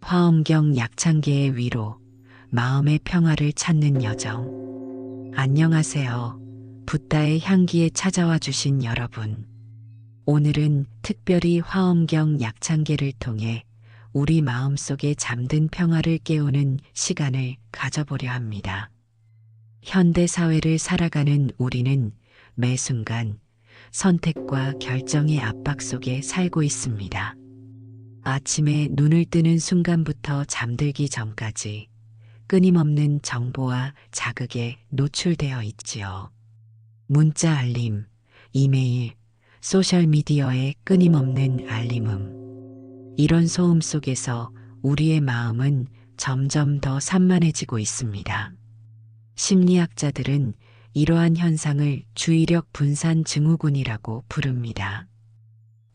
화엄경 약창계의 위로, 마음의 평화를 찾는 여정. 안녕하세요. 붓다의 향기에 찾아와 주신 여러분. 오늘은 특별히 화엄경 약창계를 통해 우리 마음속에 잠든 평화를 깨우는 시간을 가져보려 합니다. 현대 사회를 살아가는 우리는 매 순간 선택과 결정의 압박 속에 살고 있습니다. 아침에 눈을 뜨는 순간부터 잠들기 전까지 끊임없는 정보와 자극에 노출되어 있지요. 문자 알림, 이메일, 소셜미디어의 끊임없는 알림음. 이런 소음 속에서 우리의 마음은 점점 더 산만해지고 있습니다. 심리학자들은 이러한 현상을 주의력 분산 증후군이라고 부릅니다.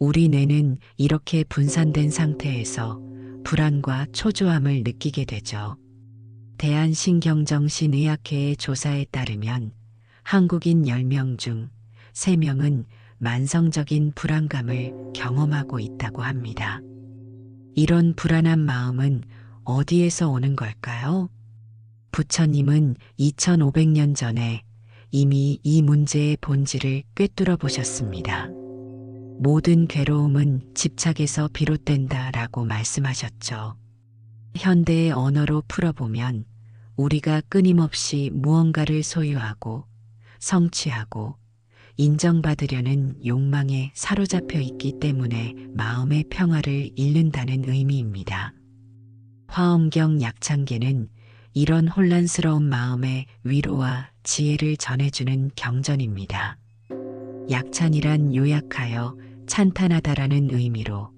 우리 뇌는 이렇게 분산된 상태에서 불안과 초조함을 느끼게 되죠. 대한신경정신의학회의 조사에 따르면 한국인 10명 중 3명은 만성적인 불안감을 경험하고 있다고 합니다. 이런 불안한 마음은 어디에서 오는 걸까요? 부처님은 2500년 전에 이미 이 문제의 본질을 꿰뚫어 보셨습니다. 모든 괴로움은 집착에서 비롯된다라고 말씀하셨죠. 현대의 언어로 풀어보면 우리가 끊임없이 무언가를 소유하고 성취하고 인정받으려는 욕망에 사로잡혀 있기 때문에 마음의 평화를 잃는다는 의미입니다. 화엄경 약창계는 이런 혼란스러운 마음의 위로와 지혜를 전해주는 경전입니다. 약찬이란 요약하여 찬탄하다라는 의미로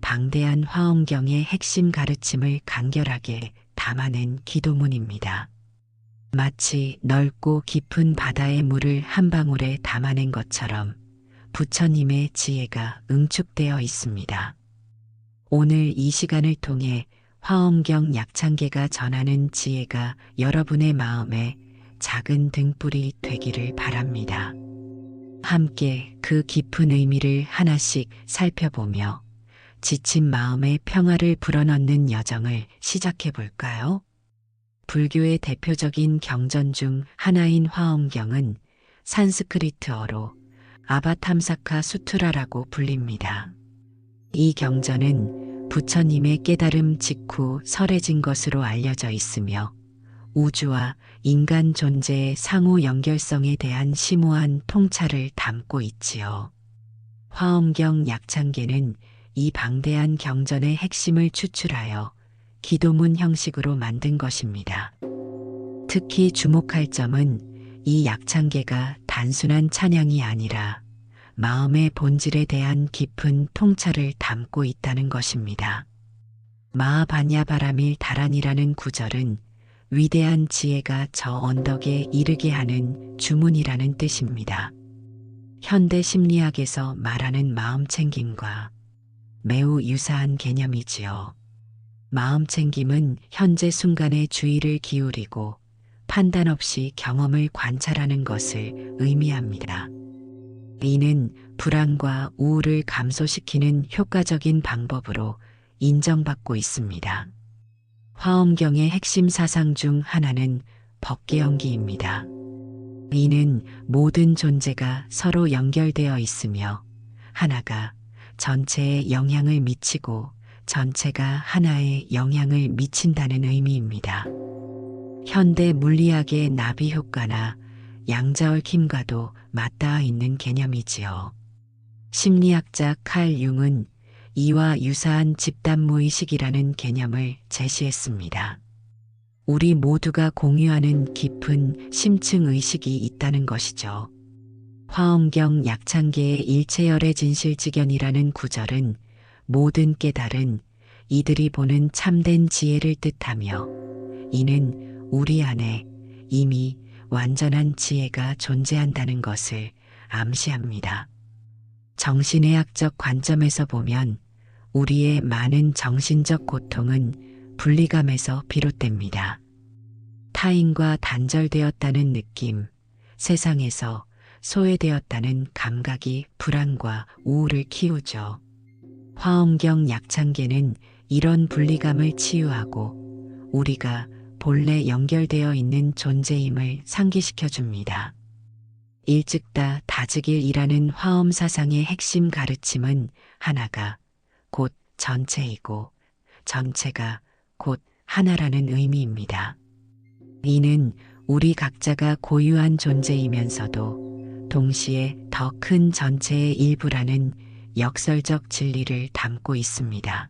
방대한 화엄경의 핵심 가르침을 간결하게 담아낸 기도문입니다. 마치 넓고 깊은 바다의 물을 한 방울에 담아낸 것처럼 부처님의 지혜가 응축되어 있습니다. 오늘 이 시간을 통해 화엄경 약창계가 전하는 지혜가 여러분의 마음에 작은 등불이 되기를 바랍니다. 함께 그 깊은 의미를 하나씩 살펴보며 지친 마음의 평화를 불어넣는 여정을 시작해 볼까요? 불교의 대표적인 경전 중 하나인 화엄경은 산스크리트어로 아바탐사카 수트라라고 불립니다. 이 경전은 부처님의 깨달음 직후 설해진 것으로 알려져 있으며 우주와 인간 존재의 상호 연결성에 대한 심오한 통찰을 담고 있지요. 화엄경 약창계는 이 방대한 경전의 핵심을 추출하여 기도문 형식으로 만든 것입니다. 특히 주목할 점은 이 약창계가 단순한 찬양이 아니라 마음의 본질에 대한 깊은 통찰을 담고 있다는 것입니다. 마하바냐바라밀 다란이라는 구절은 위대한 지혜가 저 언덕에 이르게 하는 주문이라는 뜻입니다. 현대 심리학에서 말하는 마음챙김과 매우 유사한 개념이지요. 마음챙김은 현재 순간에 주의를 기울이고 판단 없이 경험을 관찰하는 것을 의미합니다. 이는 불안과 우울을 감소시키는 효과적인 방법으로 인정받고 있습니다. 화엄경의 핵심 사상 중 하나는 법계연기입니다. 이는 모든 존재가 서로 연결되어 있으며 하나가 전체에 영향을 미치고 전체가 하나에 영향을 미친다는 의미입니다. 현대 물리학의 나비 효과나 양자얽힘과도 맞닿아 있는 개념이지요. 심리학자 칼 융은 이와 유사한 집단무의식이라는 개념을 제시했습니다. 우리 모두가 공유하는 깊은 심층 의식이 있다는 것이죠. 화엄경 약창계의 일체열의 진실지견이라는 구절은 모든 깨달은 이들이 보는 참된 지혜를 뜻하며 이는 우리 안에 이미 완전한 지혜가 존재한다는 것을 암시합니다. 정신의학적 관점에서 보면 우리의 많은 정신적 고통은 분리감에서 비롯됩니다. 타인과 단절되었다는 느낌, 세상에서 소외되었다는 감각이 불안과 우울을 키우죠. 화엄경 약창계는 이런 분리감을 치유하고 우리가 본래 연결되어 있는 존재임을 상기시켜 줍니다. 일즉다 다즉일이라는 화엄 사상의 핵심 가르침은 하나가 곧 전체이고 전체가 곧 하나라는 의미입니다. 이는 우리 각자가 고유한 존재이면서도 동시에 더 큰 전체의 일부라는 역설적 진리를 담고 있습니다.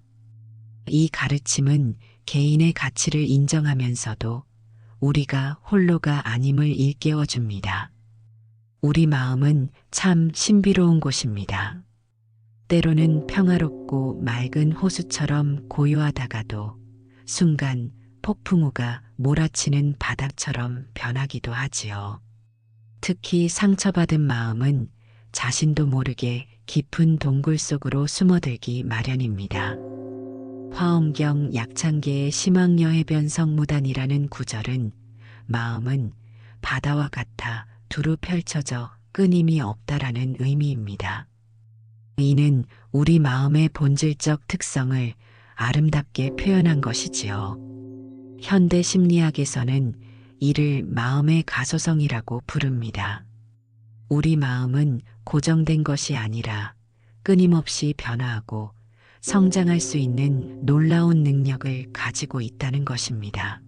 이 가르침은 개인의 가치를 인정하면서도 우리가 홀로가 아님을 일깨워 줍니다. 우리 마음은 참 신비로운 곳입니다. 때로는 평화롭고 맑은 호수처럼 고요하다가도 순간 폭풍우가 몰아치는 바닥처럼 변하기도 하지요. 특히 상처받은 마음은 자신도 모르게 깊은 동굴 속으로 숨어들기 마련입니다. 화엄경 약창계의 심왕여 해변 성무단이라는 구절은 마음은 바다와 같아 두루 펼쳐져 끊임이 없다라는 의미입니다. 이는 우리 마음의 본질적 특성을 아름답게 표현한 것이지요. 현대 심리학에서는 이를 마음의 가소성이라고 부릅니다. 우리 마음은 고정된 것이 아니라 끊임없이 변화하고 성장할 수 있는 놀라운 능력을 가지고 있다는 것입니다.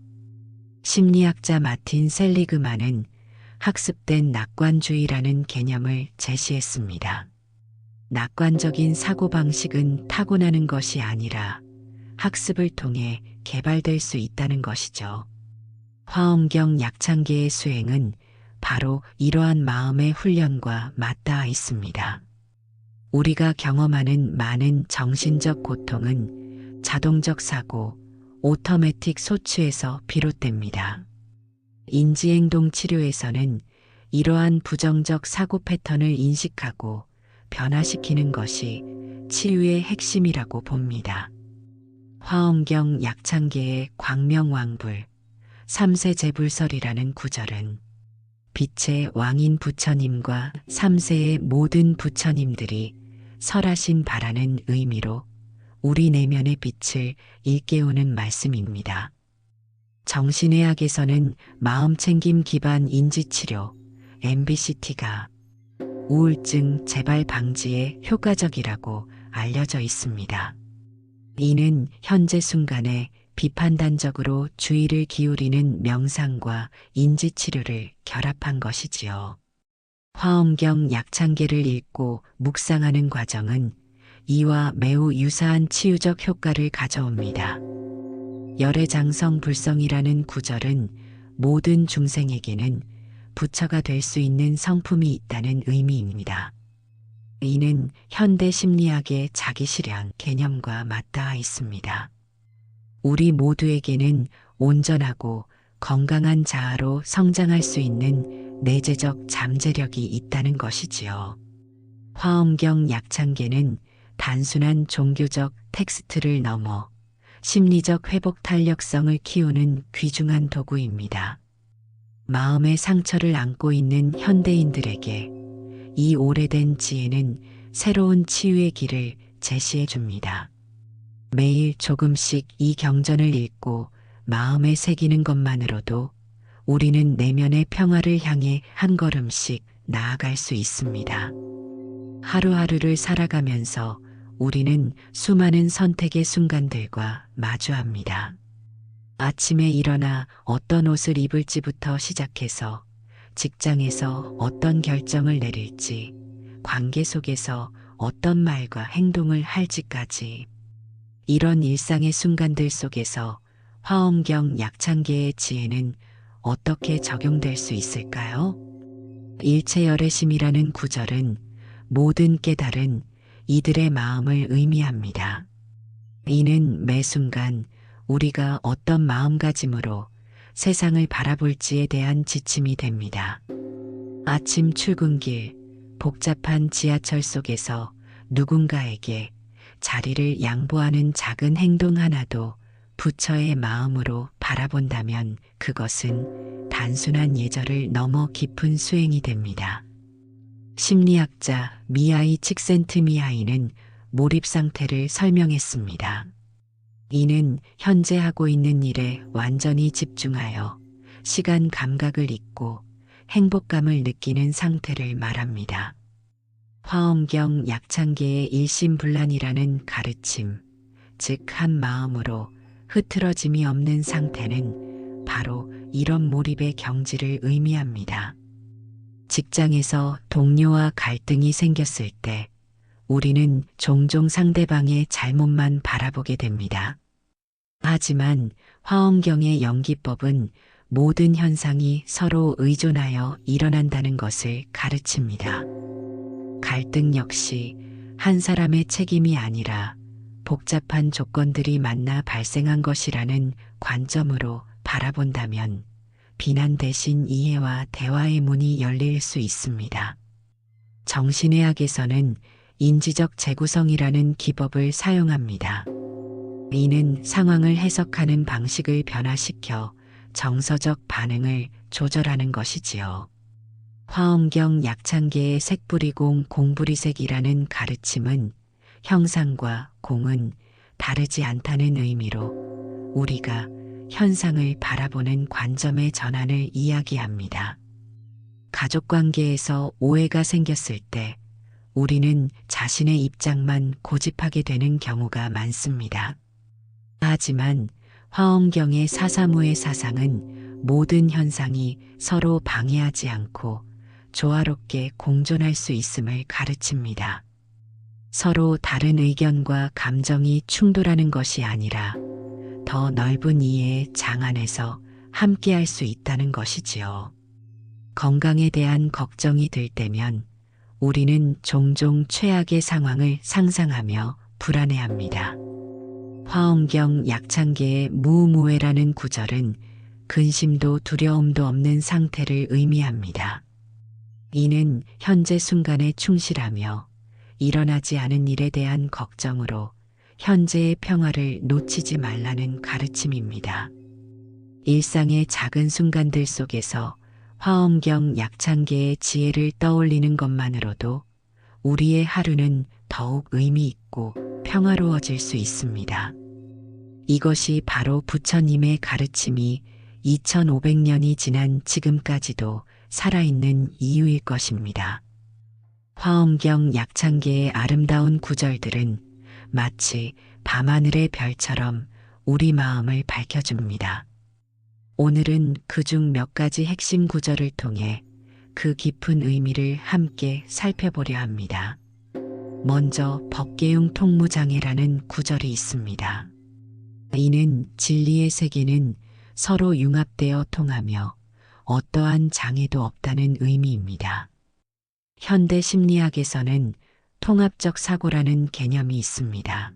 심리학자 마틴 셀리그만은 학습된 낙관주의라는 개념을 제시했습니다. 낙관적인 사고방식은 타고나는 것이 아니라 학습을 통해 개발될 수 있다는 것이죠. 화엄경 약창계의 수행은 바로 이러한 마음의 훈련과 맞닿아 있습니다. 우리가 경험하는 많은 정신적 고통은 자동적 사고, 오토매틱 소추에서 비롯됩니다. 인지행동 치료에서는 이러한 부정적 사고 패턴을 인식하고 변화시키는 것이 치유의 핵심이라고 봅니다. 화엄경 약창계의 광명왕불, 삼세제불설이라는 구절은 빛의 왕인 부처님과 삼세의 모든 부처님들이 설하신 바라는 의미로 우리 내면의 빛을 일깨우는 말씀입니다. 정신의학에서는 마음챙김 기반 인지치료, MBCT가 우울증 재발 방지에 효과적이라고 알려져 있습니다. 이는 현재 순간에 비판단적으로 주의를 기울이는 명상과 인지치료를 결합한 것이지요. 화엄경 약창계를 읽고 묵상하는 과정은 이와 매우 유사한 치유적 효과를 가져옵니다. 열애장성 불성이라는 구절은 모든 중생에게는 부처가 될 수 있는 성품이 있다는 의미입니다. 이는 현대 심리학의 자기실현 개념과 맞닿아 있습니다. 우리 모두에게는 온전하고 건강한 자아로 성장할 수 있는 내재적 잠재력이 있다는 것이지요. 화엄경 약창계는 단순한 종교적 텍스트를 넘어 심리적 회복 탄력성을 키우는 귀중한 도구입니다. 마음의 상처를 안고 있는 현대인들에게 이 오래된 지혜는 새로운 치유의 길을 제시해 줍니다. 매일 조금씩 이 경전을 읽고 마음에 새기는 것만으로도 우리는 내면의 평화를 향해 한 걸음씩 나아갈 수 있습니다. 하루하루를 살아가면서 우리는 수많은 선택의 순간들과 마주합니다. 아침에 일어나 어떤 옷을 입을지부터 시작해서 직장에서 어떤 결정을 내릴지, 관계 속에서 어떤 말과 행동을 할지까지 이런 일상의 순간들 속에서 화엄경 약창계의 지혜는 어떻게 적용될 수 있을까요? 일체열애심이라는 구절은 모든 깨달은 이들의 마음을 의미합니다. 이는 매 순간 우리가 어떤 마음가짐으로 세상을 바라볼지에 대한 지침이 됩니다. 아침 출근길, 복잡한 지하철 속에서 누군가에게 자리를 양보하는 작은 행동 하나도 부처의 마음으로 바라본다면 그것은 단순한 예절을 넘어 깊은 수행이 됩니다. 심리학자 미하이 칙센트미하이는 몰입 상태를 설명했습니다. 이는 현재 하고 있는 일에 완전히 집중하여 시간 감각을 잊고 행복감을 느끼는 상태를 말합니다. 화엄경 약창계의 일심불란이라는 가르침, 즉 한 마음으로 흐트러짐이 없는 상태는 바로 이런 몰입의 경지를 의미합니다. 직장에서 동료와 갈등이 생겼을 때 우리는 종종 상대방의 잘못만 바라보게 됩니다. 하지만 화엄경의 연기법은 모든 현상이 서로 의존하여 일어난다는 것을 가르칩니다. 갈등 역시 한 사람의 책임이 아니라 복잡한 조건들이 만나 발생한 것이라는 관점으로 바라본다면 비난 대신 이해와 대화의 문이 열릴 수 있습니다. 정신의학에서는 인지적 재구성이라는 기법을 사용합니다. 이는 상황을 해석하는 방식을 변화시켜 정서적 반응을 조절하는 것이지요. 화엄경 약창계의 색부리공 공부리색이라는 가르침은 형상과 공은 다르지 않다는 의미로 우리가 현상을 바라보는 관점의 전환을 이야기합니다. 가족관계에서 오해가 생겼을 때 우리는 자신의 입장만 고집하게 되는 경우가 많습니다. 하지만 화엄경의 사사무의 사상은 모든 현상이 서로 방해하지 않고 조화롭게 공존할 수 있음을 가르칩니다. 서로 다른 의견과 감정이 충돌하는 것이 아니라 더 넓은 이해의 장 안에서 함께할 수 있다는 것이지요. 건강에 대한 걱정이 들 때면 우리는 종종 최악의 상황을 상상하며 불안해합니다. 화엄경 약창계의 무무해라는 구절은 근심도 두려움도 없는 상태를 의미합니다. 이는 현재 순간에 충실하며 일어나지 않은 일에 대한 걱정으로 현재의 평화를 놓치지 말라는 가르침입니다. 일상의 작은 순간들 속에서 화엄경 약창계의 지혜를 떠올리는 것만으로도 우리의 하루는 더욱 의미 있고 평화로워질 수 있습니다. 이것이 바로 부처님의 가르침이 2500년이 지난 지금까지도 살아있는 이유일 것입니다. 화엄경 약창계의 아름다운 구절들은 마치 밤하늘의 별처럼 우리 마음을 밝혀줍니다. 오늘은 그중 몇 가지 핵심 구절을 통해 그 깊은 의미를 함께 살펴보려 합니다. 먼저 법계용 통무장애라는 구절이 있습니다. 이는 진리의 세계는 서로 융합되어 통하며 어떠한 장애도 없다는 의미입니다. 현대 심리학에서는 통합적 사고라는 개념이 있습니다.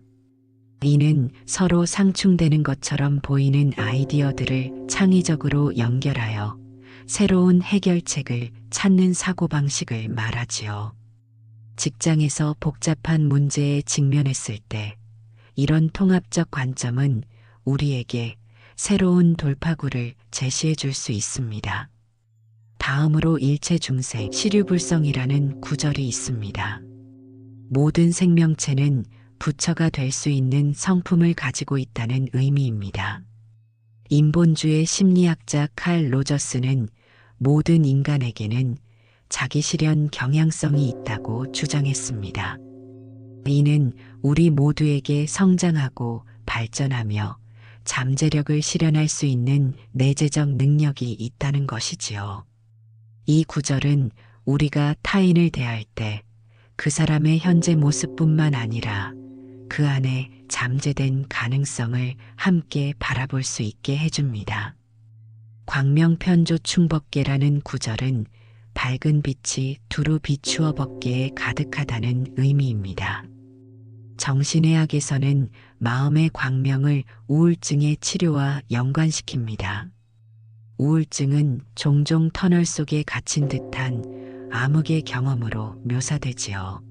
이는 서로 상충되는 것처럼 보이는 아이디어들을 창의적으로 연결하여 새로운 해결책을 찾는 사고방식을 말하지요. 직장에서 복잡한 문제에 직면했을 때 이런 통합적 관점은 우리에게 새로운 돌파구를 제시해 줄 수 있습니다. 다음으로 일체중생 시류불성이라는 구절이 있습니다. 모든 생명체는 부처가 될 수 있는 성품을 가지고 있다는 의미입니다. 인본주의 심리학자 칼 로저스는 모든 인간에게는 자기 실현 경향성이 있다고 주장했습니다. 이는 우리 모두에게 성장하고 발전하며 잠재력을 실현할 수 있는 내재적 능력이 있다는 것이지요. 이 구절은 우리가 타인을 대할 때 그 사람의 현재 모습뿐만 아니라 그 안에 잠재된 가능성을 함께 바라볼 수 있게 해줍니다. 광명편조 충법계라는 구절은 밝은 빛이 두루 비추어 법계에 가득하다는 의미입니다. 정신의학에서는 마음의 광명을 우울증의 치료와 연관시킵니다. 우울증은 종종 터널 속에 갇힌 듯한 암흑의 경험으로 묘사되지요.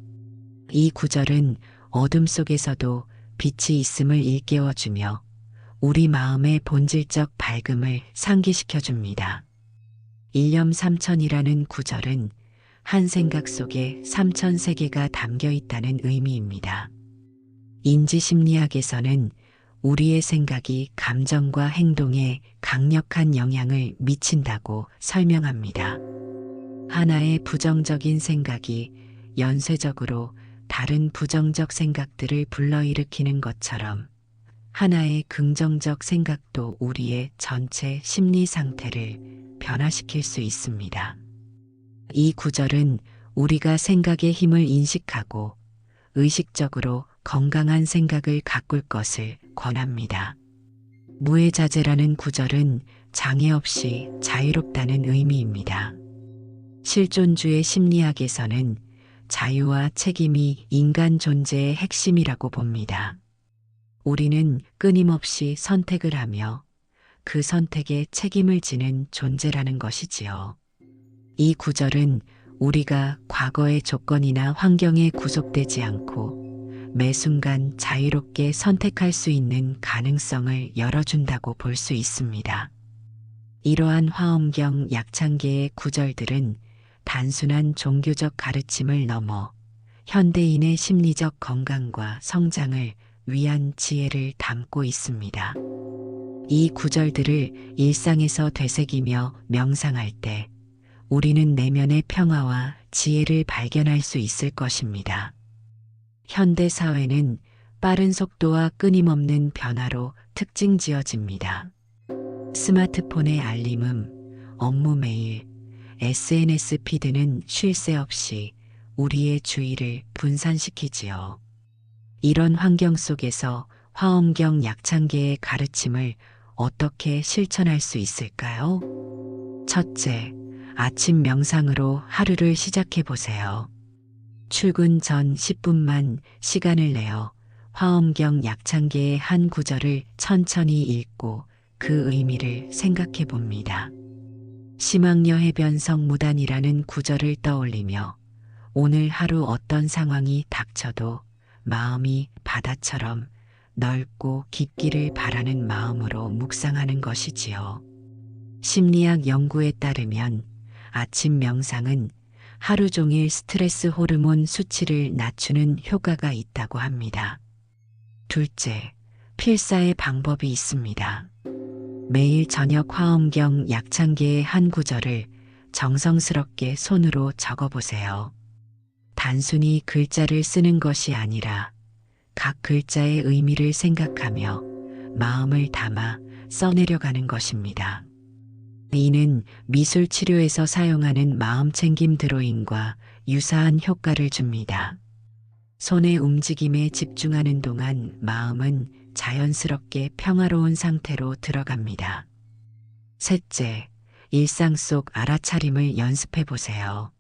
이 구절은 어둠 속에서도 빛이 있음을 일깨워주며 우리 마음의 본질적 밝음을 상기시켜줍니다. 일념삼천이라는 구절은 한 생각 속에 3000세계가 담겨 있다는 의미입니다. 인지심리학에서는 우리의 생각이 감정과 행동에 강력한 영향을 미친다고 설명합니다. 하나의 부정적인 생각이 연쇄적으로 다른 부정적 생각들을 불러일으키는 것처럼 하나의 긍정적 생각도 우리의 전체 심리 상태를 변화시킬 수 있습니다. 이 구절은 우리가 생각의 힘을 인식하고 의식적으로 건강한 생각을 가꿀 것을 권합니다. 무해자재라는 구절은 장애 없이 자유롭다는 의미입니다. 실존주의 심리학에서는 자유와 책임이 인간 존재의 핵심이라고 봅니다. 우리는 끊임없이 선택을 하며 그 선택에 책임을 지는 존재라는 것이지요. 이 구절은 우리가 과거의 조건이나 환경에 구속되지 않고 매 순간 자유롭게 선택할 수 있는 가능성을 열어준다고 볼 수 있습니다. 이러한 화엄경 약창계의 구절들은 단순한 종교적 가르침을 넘어 현대인의 심리적 건강과 성장을 위한 지혜를 담고 있습니다. 이 구절들을 일상에서 되새기며 명상할 때 우리는 내면의 평화와 지혜를 발견할 수 있을 것입니다. 현대 사회는 빠른 속도와 끊임없는 변화로 특징 지어집니다. 스마트폰의 알림음, 업무 메일, SNS 피드는 쉴 새 없이 우리의 주의를 분산시키지요. 이런 환경 속에서 화엄경 약창계의 가르침을 어떻게 실천할 수 있을까요? 첫째, 아침 명상으로 하루를 시작해 보세요. 출근 전 10분만 시간을 내어 화엄경 약창계의 한 구절을 천천히 읽고 그 의미를 생각해 봅니다. 심학여 해변성 무단이라는 구절을 떠올리며 오늘 하루 어떤 상황이 닥쳐도 마음이 바다처럼 넓고 깊기를 바라는 마음으로 묵상하는 것이지요. 심리학 연구에 따르면 아침 명상은 하루 종일 스트레스 호르몬 수치를 낮추는 효과가 있다고 합니다. 둘째, 필사의 방법이 있습니다. 매일 저녁 화엄경 약창계의 한 구절을 정성스럽게 손으로 적어보세요. 단순히 글자를 쓰는 것이 아니라 각 글자의 의미를 생각하며 마음을 담아 써내려가는 것입니다. 이는 미술 치료에서 사용하는 마음챙김 드로잉과 유사한 효과를 줍니다. 손의 움직임에 집중하는 동안 마음은 자연스럽게 평화로운 상태로 들어갑니다. 셋째, 일상 속 알아차림을 연습해 보세요.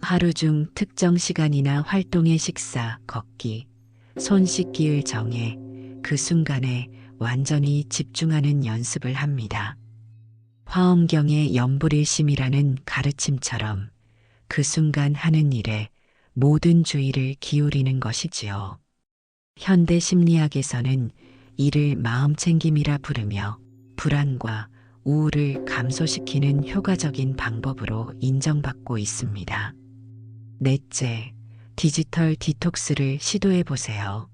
하루 중 특정 시간이나 활동의 식사, 걷기, 손 씻기를 정해 그 순간에 완전히 집중하는 연습을 합니다. 화엄경의 염불일심이라는 가르침처럼 그 순간 하는 일에 모든 주의를 기울이는 것이지요. 현대 심리학에서는 이를 마음챙김이라 부르며 불안과 우울을 감소시키는 효과적인 방법으로 인정받고 있습니다. 넷째, 디지털 디톡스를 시도해 보세요.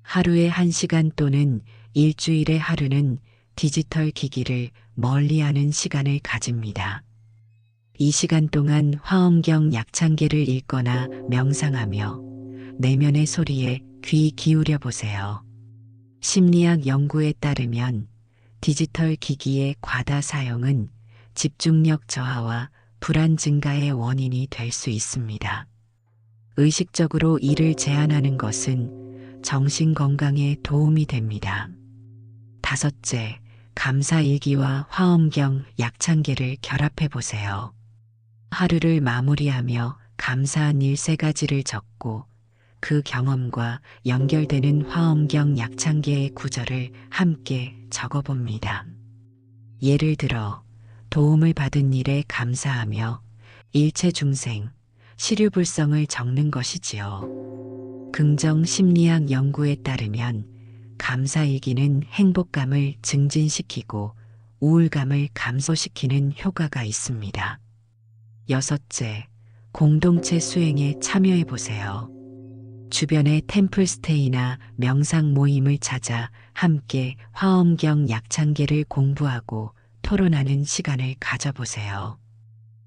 하루에 1시간 또는 일주일의 하루는 디지털 기기를 멀리하는 시간을 가집니다. 이 시간 동안 화엄경 약창계를 읽거나 명상하며 내면의 소리에 귀 기울여 보세요. 심리학 연구에 따르면 디지털 기기의 과다 사용은 집중력 저하와 불안 증가의 원인이 될 수 있습니다. 의식적으로 이를 제한하는 것은 정신 건강에 도움이 됩니다. 다섯째, 감사일기와 화엄경 약창계를 결합해 보세요. 하루를 마무리하며 감사한 일 3가지를 적고 그 경험과 연결되는 화엄경 약창계의 구절을 함께 적어봅니다. 예를 들어 도움을 받은 일에 감사하며 일체중생, 시류불성을 적는 것이지요. 긍정 심리학 연구에 따르면 감사일기는 행복감을 증진시키고 우울감을 감소시키는 효과가 있습니다. 여섯째, 공동체 수행에 참여해 보세요. 주변의 템플스테이나 명상 모임을 찾아 함께 화엄경 약창계를 공부하고 토론하는 시간을 가져보세요.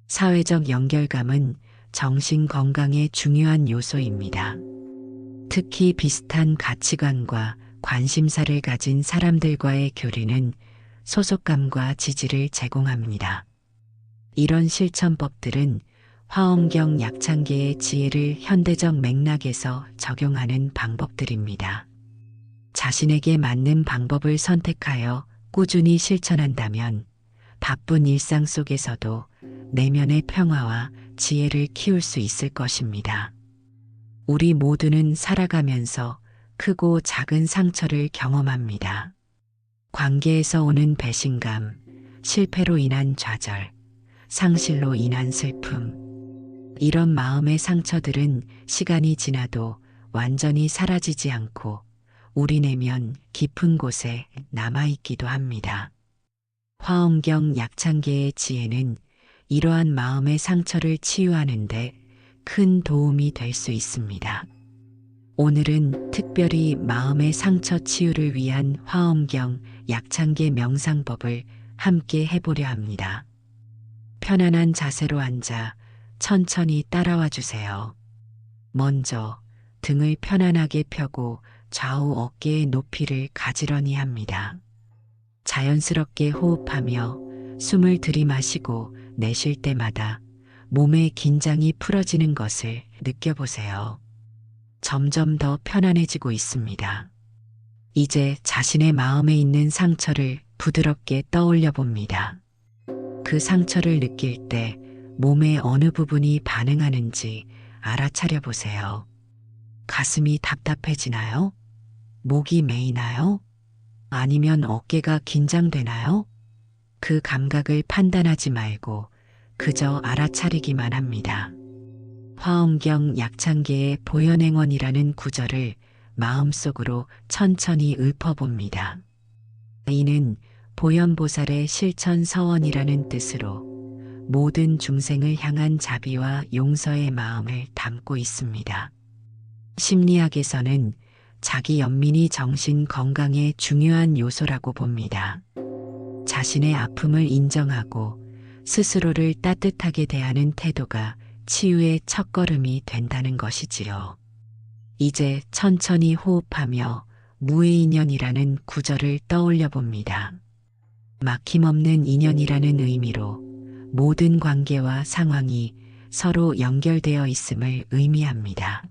사회적 연결감은 정신 건강의 중요한 요소입니다. 특히 비슷한 가치관과 관심사를 가진 사람들과의 교류는 소속감과 지지를 제공합니다. 이런 실천법들은 화엄경 약창계의 지혜를 현대적 맥락에서 적용하는 방법들입니다. 자신에게 맞는 방법을 선택하여 꾸준히 실천한다면 바쁜 일상 속에서도 내면의 평화와 지혜를 키울 수 있을 것입니다. 우리 모두는 살아가면서 크고 작은 상처를 경험합니다. 관계에서 오는 배신감, 실패로 인한 좌절, 상실로 인한 슬픔. 이런 마음의 상처들은 시간이 지나도 완전히 사라지지 않고 우리 내면 깊은 곳에 남아있기도 합니다. 화엄경 약창계의 지혜는 이러한 마음의 상처를 치유하는데 큰 도움이 될 수 있습니다. 오늘은 특별히 마음의 상처 치유를 위한 화엄경 약창계 명상법을 함께 해보려 합니다. 편안한 자세로 앉아 천천히 따라와 주세요. 먼저 등을 편안하게 펴고 좌우 어깨의 높이를 가지런히 합니다. 자연스럽게 호흡하며 숨을 들이마시고 내쉴 때마다 몸의 긴장이 풀어지는 것을 느껴보세요. 점점 더 편안해지고 있습니다. 이제 자신의 마음에 있는 상처를 부드럽게 떠올려 봅니다. 그 상처를 느낄 때 몸의 어느 부분이 반응하는지 알아차려 보세요. 가슴이 답답해지나요? 목이 메이나요? 아니면 어깨가 긴장되나요? 그 감각을 판단하지 말고 그저 알아차리기만 합니다. 화엄경 약창계의 보현행원이라는 구절을 마음속으로 천천히 읊어봅니다. 이는 보현보살의 실천서원이라는 뜻으로 모든 중생을 향한 자비와 용서의 마음을 담고 있습니다. 심리학에서는 자기 연민이 정신 건강의 중요한 요소라고 봅니다. 자신의 아픔을 인정하고 스스로를 따뜻하게 대하는 태도가 치유의 첫걸음이 된다는 것이지요. 이제 천천히 호흡하며 무의인연이라는 구절을 떠올려 봅니다. 막힘없는 인연이라는 의미로 모든 관계와 상황이 서로 연결되어 있음을 의미합니다.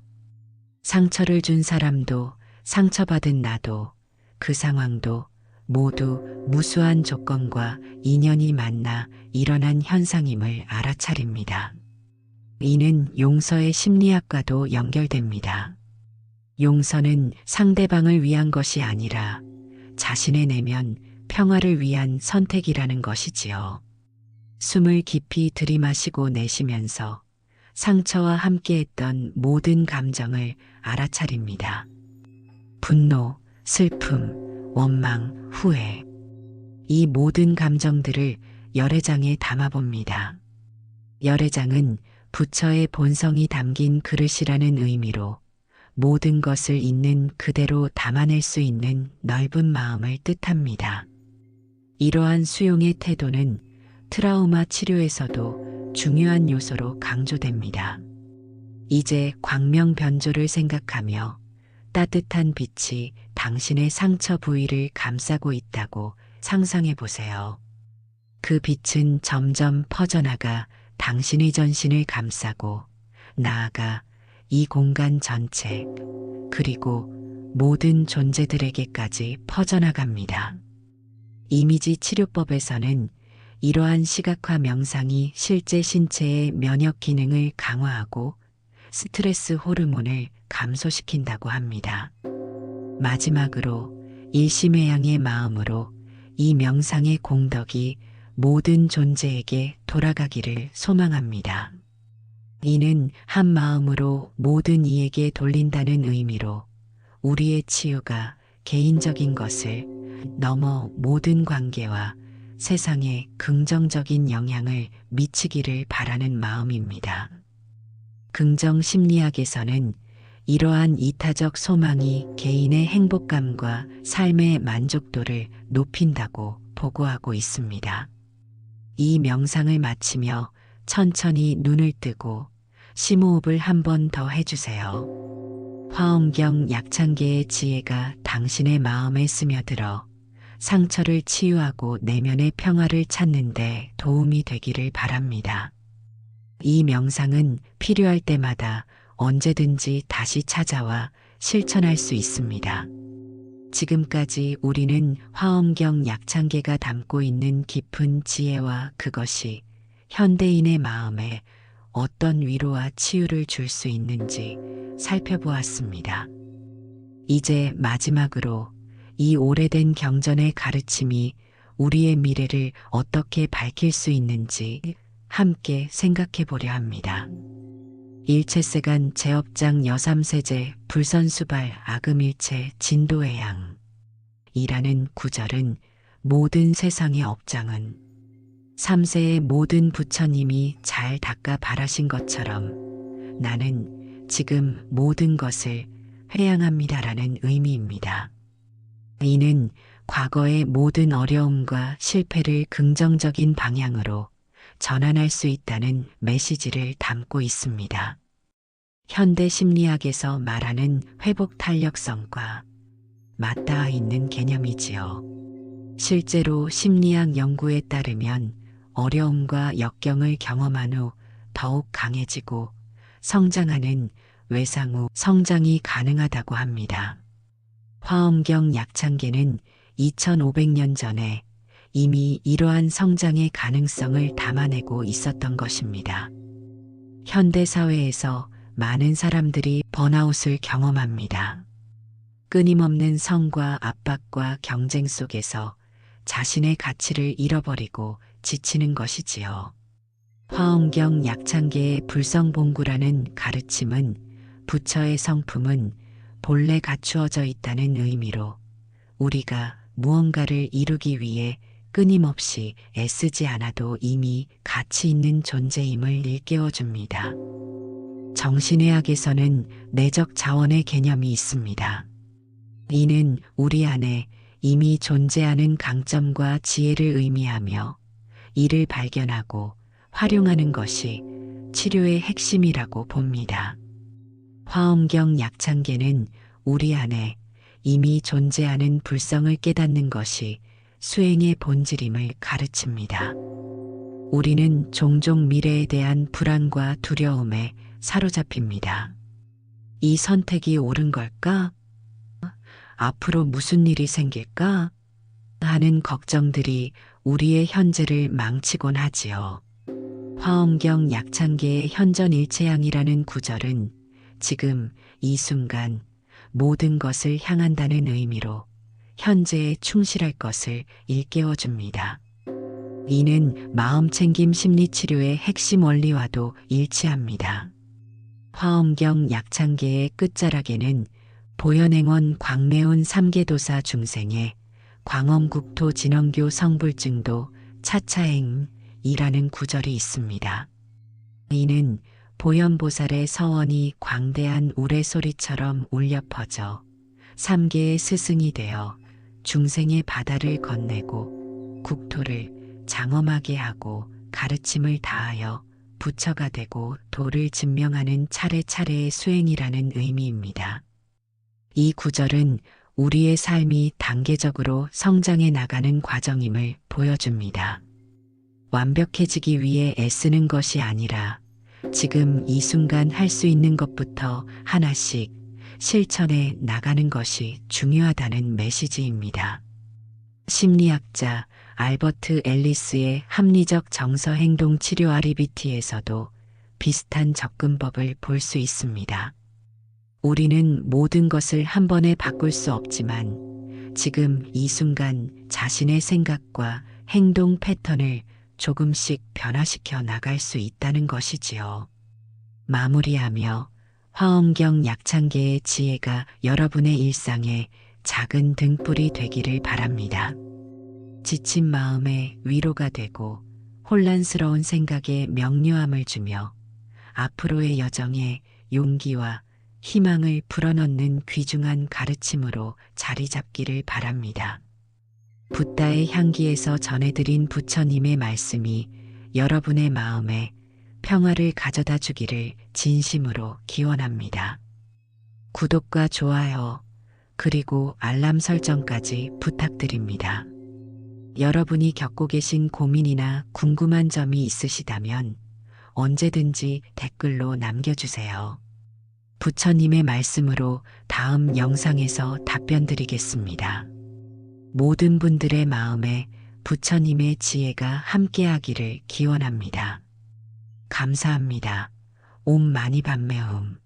상처를 준 사람도 상처받은 나도 그 상황도 모두 무수한 조건과 인연이 만나 일어난 현상임을 알아차립니다. 이는 용서의 심리학과도 연결됩니다. 용서는 상대방을 위한 것이 아니라 자신의 내면 평화를 위한 선택이라는 것이지요. 숨을 깊이 들이마시고 내쉬면서 상처와 함께했던 모든 감정을 알아차립니다. 분노, 슬픔, 원망, 후회. 이 모든 감정들을 열애장에 담아봅니다. 열애장은 부처의 본성이 담긴 그릇이라는 의미로 모든 것을 있는 그대로 담아낼 수 있는 넓은 마음을 뜻합니다. 이러한 수용의 태도는 트라우마 치료에서도 중요한 요소로 강조됩니다. 이제 광명 변조를 생각하며 따뜻한 빛이 당신의 상처 부위를 감싸고 있다고 상상해 보세요. 그 빛은 점점 퍼져나가 당신의 전신을 감싸고 나아가 이 공간 전체 그리고 모든 존재들에게까지 퍼져나갑니다. 이미지 치료법에서는 이러한 시각화 명상이 실제 신체의 면역 기능을 강화하고 스트레스 호르몬을 감소시킨다고 합니다. 마지막으로 일심회양의 마음으로 이 명상의 공덕이 모든 존재에게 돌아가기를 소망합니다. 이는 한 마음으로 모든 이에게 돌린다는 의미로 우리의 치유가 개인적인 것을 넘어 모든 관계와 세상에 긍정적인 영향을 미치기를 바라는 마음입니다. 긍정 심리학에서는 이러한 이타적 소망이 개인의 행복감과 삶의 만족도를 높인다고 보고하고 있습니다. 이 명상을 마치며 천천히 눈을 뜨고 심호흡을 한 번 더 해주세요. 화엄경 약창계의 지혜가 당신의 마음에 스며들어 상처를 치유하고 내면의 평화를 찾는 데 도움이 되기를 바랍니다. 이 명상은 필요할 때마다 언제든지 다시 찾아와 실천할 수 있습니다. 지금까지 우리는 화엄경 약창계가 담고 있는 깊은 지혜와 그것이 현대인의 마음에 어떤 위로와 치유를 줄 수 있는지 살펴보았습니다. 이제 마지막으로 이 오래된 경전의 가르침이 우리의 미래를 어떻게 밝힐 수 있는지 함께 생각해 보려 합니다. 일체세간 제업장 여삼세제 불선수발 아금일체 진도해양 이라는 구절은 모든 세상의 업장은 삼세의 모든 부처님이 잘 닦아 바라신 것처럼 나는 지금 모든 것을 회양합니다라는 의미입니다. 이는 과거의 모든 어려움과 실패를 긍정적인 방향으로 전환할 수 있다는 메시지를 담고 있습니다. 현대 심리학에서 말하는 회복 탄력성과 맞닿아 있는 개념이지요. 실제로 심리학 연구에 따르면 어려움과 역경을 경험한 후 더욱 강해지고 성장하는 외상 후 성장이 가능하다고 합니다. 화엄경 약창계는 2500년 전에 이미 이러한 성장의 가능성을 담아내고 있었던 것입니다. 현대 사회에서 많은 사람들이 번아웃을 경험합니다. 끊임없는 성과 압박과 경쟁 속에서 자신의 가치를 잃어버리고 지치는 것이지요. 화엄경 약창계의 불성봉구라는 가르침은 부처의 성품은 본래 갖추어져 있다는 의미로 우리가 무언가를 이루기 위해 끊임없이 애쓰지 않아도 이미 가치 있는 존재임을 일깨워줍니다. 정신의학에서는 내적 자원의 개념이 있습니다. 이는 우리 안에 이미 존재하는 강점과 지혜를 의미하며 이를 발견하고 활용하는 것이 치료의 핵심이라고 봅니다. 화엄경 약창계는 우리 안에 이미 존재하는 불성을 깨닫는 것이 수행의 본질임을 가르칩니다. 우리는 종종 미래에 대한 불안과 두려움에 사로잡힙니다. 이 선택이 옳은 걸까? 앞으로 무슨 일이 생길까? 하는 걱정들이 우리의 현재를 망치곤 하지요. 화엄경 약창계의 현전일체양이라는 구절은 지금 이 순간 모든 것을 향한다는 의미로 현재에 충실할 것을 일깨워줍니다. 이는 마음챙김 심리치료의 핵심 원리와도 일치합니다. 화엄경 약창계의 끝자락에는 보현행원 광매운 삼계도사 중생의 광엄국토 진원교 성불증도 차차행이라는 구절이 있습니다. 이는 보현보살의 서원이 광대한 우레소리처럼 울려 퍼져 삼계의 스승이 되어 중생의 바다를 건네고 국토를 장엄하게 하고 가르침을 다하여 부처가 되고 도를 증명하는 차례차례의 수행이라는 의미입니다. 이 구절은 우리의 삶이 단계적으로 성장해 나가는 과정임을 보여줍니다. 완벽해지기 위해 애쓰는 것이 아니라 지금 이 순간 할 수 있는 것부터 하나씩 실천해 나가는 것이 중요하다는 메시지입니다. 심리학자 알버트 앨리스의 합리적 정서 행동 치료 REBT에서도 비슷한 접근법을 볼 수 있습니다. 우리는 모든 것을 한 번에 바꿀 수 없지만 지금 이 순간 자신의 생각과 행동 패턴을 조금씩 변화시켜 나갈 수 있다는 것이지요. 마무리하며 화엄경 약창계의 지혜가 여러분의 일상에 작은 등불이 되기를 바랍니다. 지친 마음에 위로가 되고 혼란스러운 생각에 명료함을 주며 앞으로의 여정에 용기와 희망을 불어넣는 귀중한 가르침으로 자리 잡기를 바랍니다. 붓다의 향기에서 전해드린 부처님의 말씀이 여러분의 마음에 평화를 가져다 주기를 진심으로 기원합니다. 구독과 좋아요, 그리고 알람 설정까지 부탁드립니다. 여러분이 겪고 계신 고민이나 궁금한 점이 있으시다면 언제든지 댓글로 남겨주세요. 부처님의 말씀으로 다음 영상에서 답변 드리겠습니다. 모든 분들의 마음에 부처님의 지혜가 함께하기를 기원합니다. 감사합니다. 옴 마니 밤메 옴.